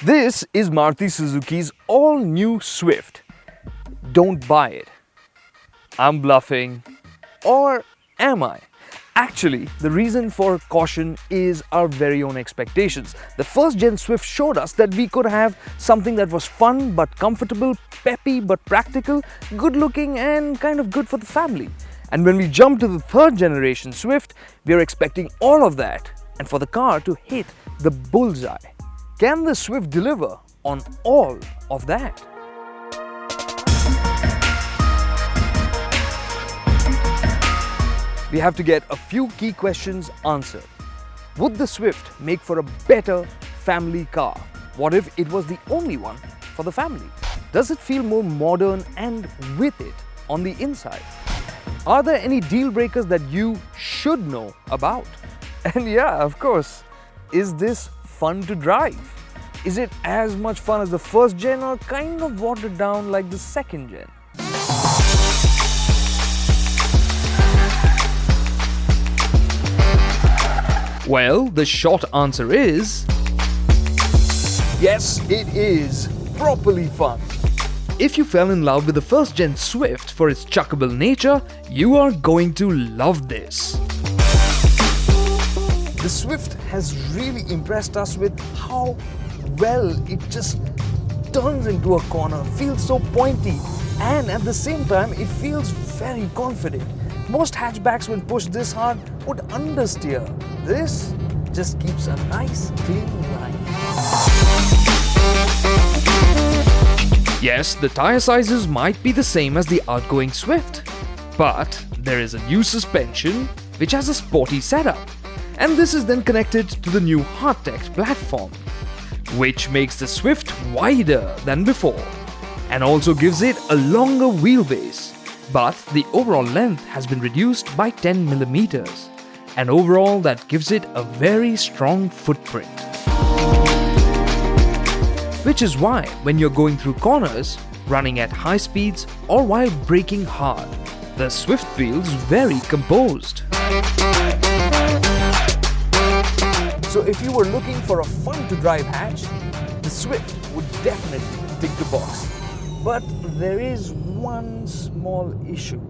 This is Maruti Suzuki's all-new Swift. Don't buy it. I'm bluffing. Or am I? Actually, the reason for caution is our very own expectations. The first gen Swift showed us that we could have something that was fun but comfortable, peppy but practical, good looking and kind of good for the family. And when we jump to the third generation Swift, we are expecting all of that and for the car to hit the bullseye. Can the Swift deliver on all of that? We have to get a few key questions answered. Would the Swift make for a better family car? What if it was the only one for the family? Does it feel more modern and with it on the inside? Are there any deal breakers that you should know about? And yeah, of course, is this fun to drive? Is it as much fun as the first gen or kind of watered down like the second gen? Well, the short answer is yes, it is properly fun. If you fell in love with the first gen Swift for its chuckable nature, you are going to love this. The Swift has really impressed us with how well it just turns into a corner, feels so pointy, and at the same time it feels very confident. Most hatchbacks when pushed this hard would understeer. This just keeps a nice clean line. Yes, the tire sizes might be the same as the outgoing Swift, but there is a new suspension which has a sporty setup. And this is then connected to the new Heartect platform, which makes the Swift wider than before and also gives it a longer wheelbase. But the overall length has been reduced by 10 millimeters, and overall that gives it a very strong footprint. Which is why when you're going through corners, running at high speeds or while braking hard, the Swift feels very composed. So if you were looking for a fun-to-drive hatch, the Swift would definitely tick the box. But there is one small issue.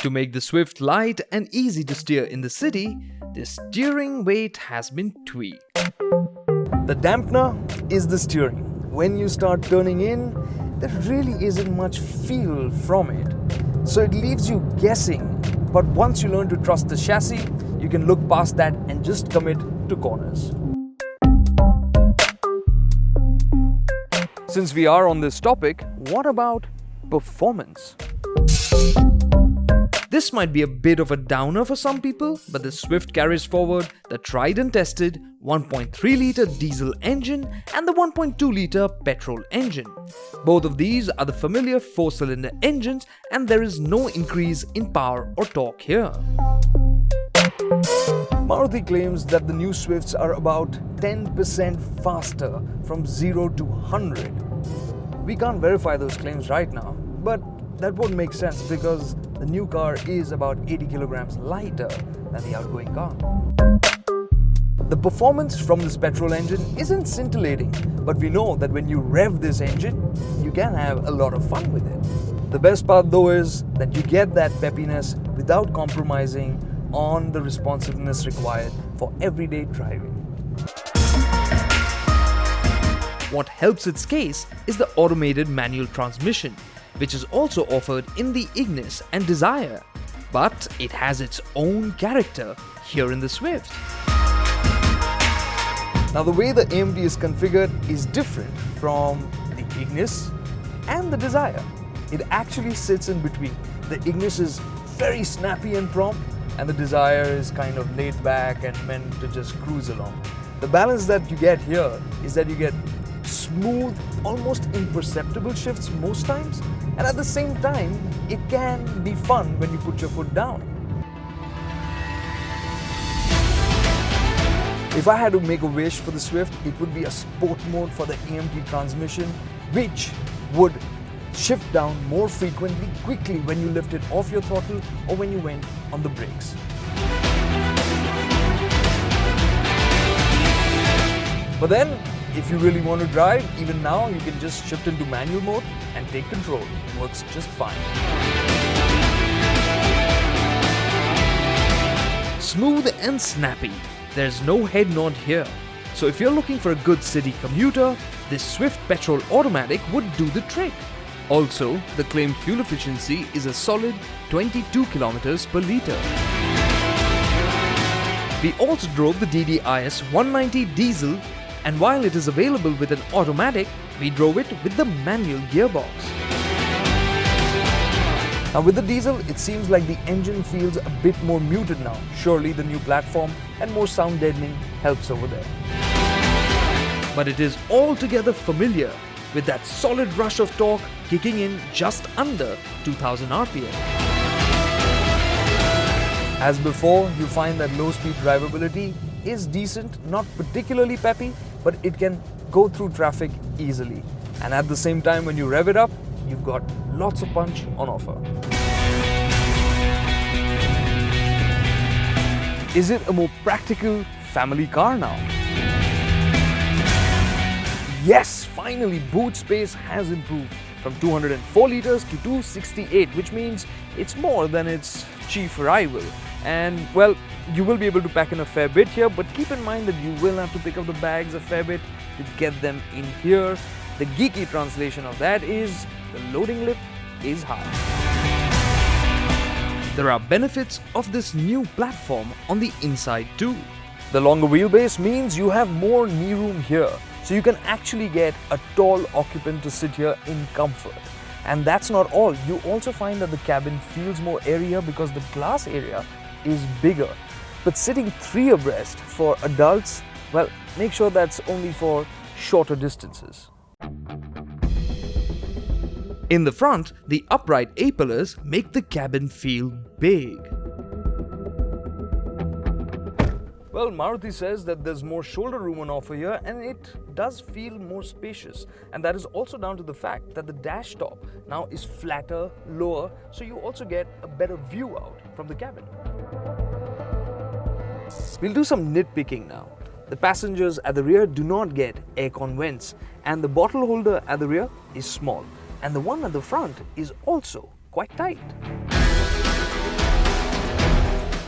To make the Swift light and easy to steer in the city, the steering weight has been tweaked. The dampener is the steering. When you start turning in, there really isn't much feel from it. So it leaves you guessing. But once you learn to trust the chassis, you can look past that and just commit to corners. Since we are on this topic, what about performance? This might be a bit of a downer for some people, but the Swift carries forward the tried and tested 1.3-litre diesel engine and the 1.2-litre petrol engine. Both of these are the familiar 4-cylinder engines and there is no increase in power or torque here. Maruti claims that the new Swifts are about 10% faster from 0 to 100. We can't verify those claims right now, but that won't make sense because the new car is about 80 kilograms lighter than the outgoing car. The performance from this petrol engine isn't scintillating, but we know that when you rev this engine, you can have a lot of fun with it. The best part though is that you get that peppiness without compromising on the responsiveness required for everyday driving. What helps its case is the automated manual transmission, which is also offered in the Ignis and Desire, but it has its own character here in the Swift. Now the way the AMD is configured is different from the Ignis and the Desire. It actually sits in between. The Ignis is very snappy and prompt, and the Desire is kind of laid back and meant to just cruise along. The balance that you get here is that you get smooth, almost imperceptible shifts most times, and at the same time, it can be fun when you put your foot down. If I had to make a wish for the Swift, it would be a sport mode for the AMT transmission, which would shift down more frequently, quickly when you lift it off your throttle or when you went on the brakes. But then, if you really want to drive, even now you can just shift into manual mode and take control. It works just fine. Smooth and snappy. There's no head nod here. So if you're looking for a good city commuter, this Swift petrol automatic would do the trick. Also, the claimed fuel efficiency is a solid 22 kilometers per litre. We also drove the DDIS 190 diesel, and while it is available with an automatic, we drove it with the manual gearbox. Now with the diesel, it seems like the engine feels a bit more muted now. Surely the new platform and more sound deadening helps over there. But it is altogether familiar with that solid rush of torque kicking in just under 2000 RPM. As before, you find that low-speed drivability is decent, not particularly peppy, but it can go through traffic easily. And at the same time, when you rev it up, you've got lots of punch on offer. Is it a more practical family car now? Yes, finally boot space has improved from 204 litres to 268, which means it's more than its chief rival. And well, you will be able to pack in a fair bit here, but keep in mind that you will have to pick up the bags a fair bit to get them in here. The geeky translation of that is the loading lip is high. There are benefits of this new platform on the inside too. The longer wheelbase means you have more knee room here, so you can actually get a tall occupant to sit here in comfort. And that's not all. You also find that the cabin feels more airier because the glass area is bigger. But sitting 3 abreast for adults, well, make sure that's only for shorter distances. In the front, the upright A-pillars make the cabin feel big. Well, Maruti says that there's more shoulder room on offer here, and it does feel more spacious. And that is also down to the fact that the dash top now is flatter, lower, so you also get a better view out from the cabin. We'll do some nitpicking now. The passengers at the rear do not get aircon vents, and the bottle holder at the rear is small, and the one at the front is also quite tight.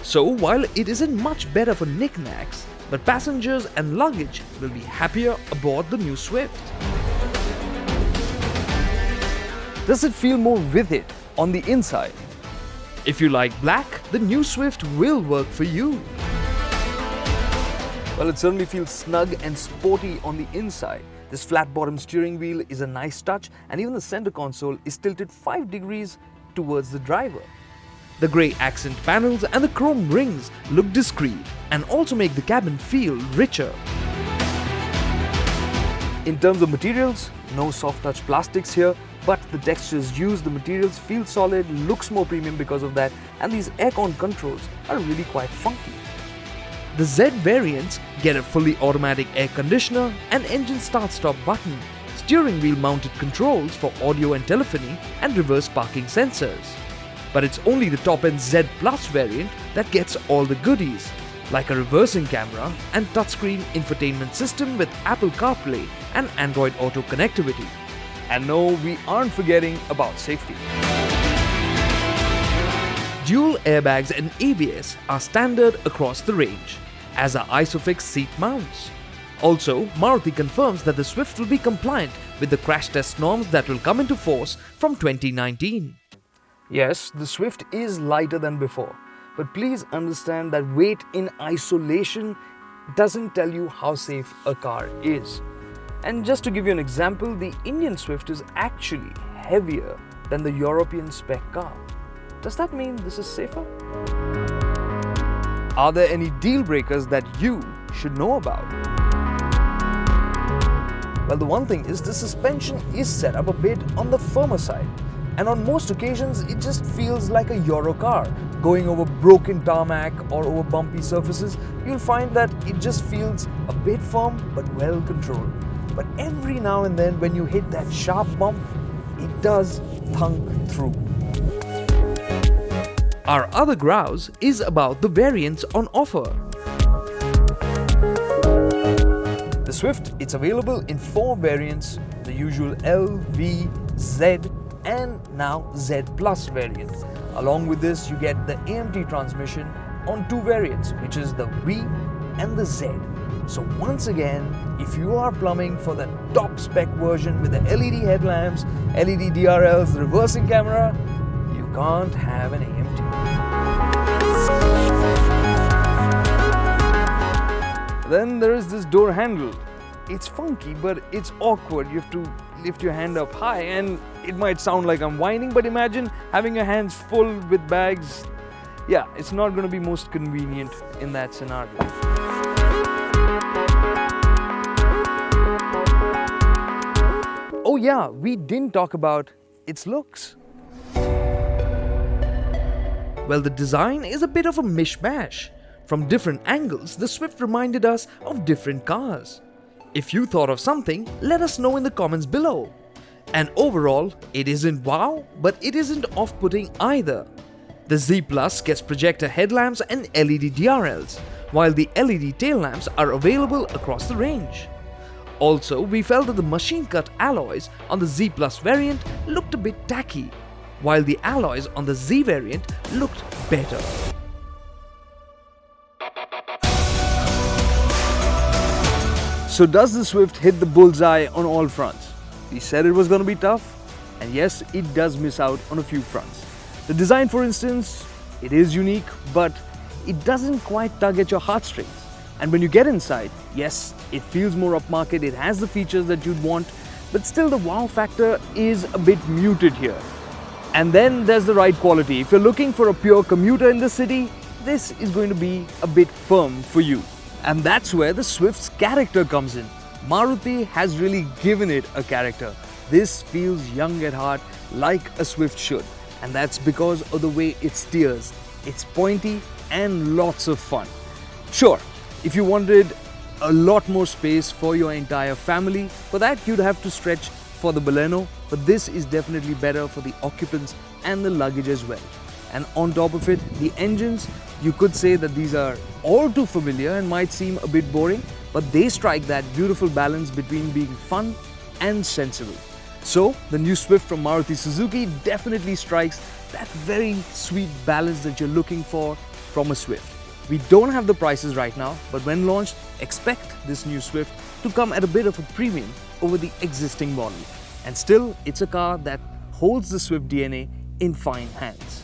So while it isn't much better for knickknacks, but passengers and luggage will be happier aboard the new Swift. Does it feel more with it on the inside? If you like black, the new Swift will work for you. Well, it certainly feels snug and sporty on the inside. This flat bottom steering wheel is a nice touch, and even the center console is tilted 5 degrees towards the driver. The grey accent panels and the chrome rings look discreet and also make the cabin feel richer. In terms of materials, no soft touch plastics here, but the textures used, the materials feel solid, looks more premium because of that, and these aircon controls are really quite funky. The Z variants get a fully automatic air conditioner, an engine start-stop button, steering wheel mounted controls for audio and telephony, and reverse parking sensors. But it's only the top-end Z Plus variant that gets all the goodies, like a reversing camera and touchscreen infotainment system with Apple CarPlay and Android Auto connectivity. And no, we aren't forgetting about safety. Dual airbags and ABS are standard across the range, as are ISOFIX seat mounts. Also, Maruti confirms that the Swift will be compliant with the crash test norms that will come into force from 2019. Yes, the Swift is lighter than before, but please understand that weight in isolation doesn't tell you how safe a car is. And just to give you an example, the Indian Swift is actually heavier than the European spec car. Does that mean this is safer? Are there any deal breakers that you should know about? Well, the one thing is the suspension is set up a bit on the firmer side. And on most occasions, it just feels like a Euro car. Going over broken tarmac or over bumpy surfaces, you'll find that it just feels a bit firm but well controlled. But every now and then when you hit that sharp bump, it does thunk through. Our other grouse is about the variants on offer. The Swift, it's available in 4 variants, the usual L, V, Z and now Z Plus variant. Along with this, you get the AMT transmission on 2 variants, which is the V and the Z. So once again, if you are plumbing for the top spec version with the LED headlamps, LED DRLs, the reversing camera, you can't have an AMT. Then there is this door handle. It's funky, but it's awkward. You have to lift your hand up high and it might sound like I'm whining, but imagine having your hands full with bags. Yeah, it's not going to be most convenient in that scenario. Oh yeah, we didn't talk about its looks. Well, the design is a bit of a mishmash. From different angles, the Swift reminded us of different cars. If you thought of something, let us know in the comments below. And overall, it isn't wow, but it isn't off-putting either. The Z Plus gets projector headlamps and LED DRLs, while the LED tail lamps are available across the range. Also, we felt that the machine-cut alloys on the Z Plus variant looked a bit tacky, while the alloys on the Z variant looked better. So does the Swift hit the bullseye on all fronts? We said it was going to be tough, and yes, it does miss out on a few fronts. The design, for instance, it is unique, but it doesn't quite tug at your heartstrings. And when you get inside, yes, it feels more upmarket, it has the features that you'd want, but still the wow factor is a bit muted here. And then there's the ride quality. If you're looking for a pure commuter in the city, this is going to be a bit firm for you. And that's where the Swift's character comes in. Maruti has really given it a character. This feels young at heart, like a Swift should. And that's because of the way it steers. It's pointy and lots of fun. Sure, if you wanted a lot more space for your entire family, for that you'd have to stretch for the Baleno, but this is definitely better for the occupants and the luggage as well. And on top of it, the engines, you could say that these are all too familiar and might seem a bit boring, but they strike that beautiful balance between being fun and sensible. So, the new Swift from Maruti Suzuki definitely strikes that very sweet balance that you're looking for from a Swift. We don't have the prices right now, but when launched, expect this new Swift to come at a bit of a premium over the existing model. And still, it's a car that holds the Swift DNA in fine hands.